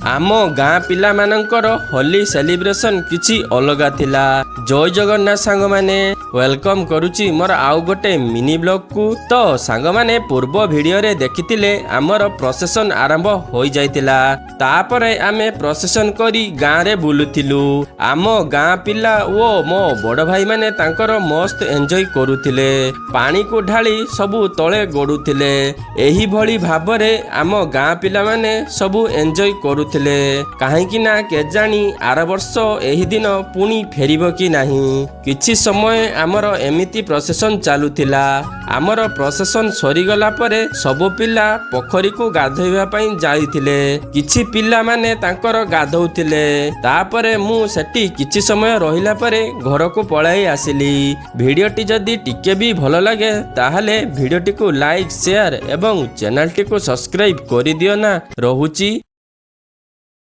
आम गाँ पिला मानकर होली सेलिब्रेशन किछि अलगा थिला। जय जगन्नाथ सांग माने वेलकम करुची मोर आउ गोटे मिनी ब्लॉग को। तो सांग माने पूर्व वीडियो रे देखिथिले आमर प्रोसेसन आरंभ होई जाइतिला। तापरे आमे प्रोसेसन करी गाँ रे बुलुथिलु। आम गाँ पिला ओ मो बड़ भाई माने तांकर मस्त एन्जॉय करुथिले। पानी को ढाली सबु तळे गडुथिले। एही भली भाबरे आम गाँ पिला माने सबु एन्जॉय करुथिले। काहेकि ना केजानी आर वर्ष एही दिन पुणी फेरिबो कि नाही। किछि समय आमर एमिति प्रोसेसन चालुथिला। आमर प्रोसेसन सरीगला परे सबु पिला पोखरी को गाधोइबा पई जाइथिले। किछि पिला माने तांकर गाधौथिले। तापरे मु सेठी किछि समय रहिला परे घर को पळाई आसिली। भिडियोटी जदी टिके भी भलो लागे ताहले भिडियोटी को लाइक शेयर एवं चैनल टी को सब्सक्राइब करि दियो ना। रहुची।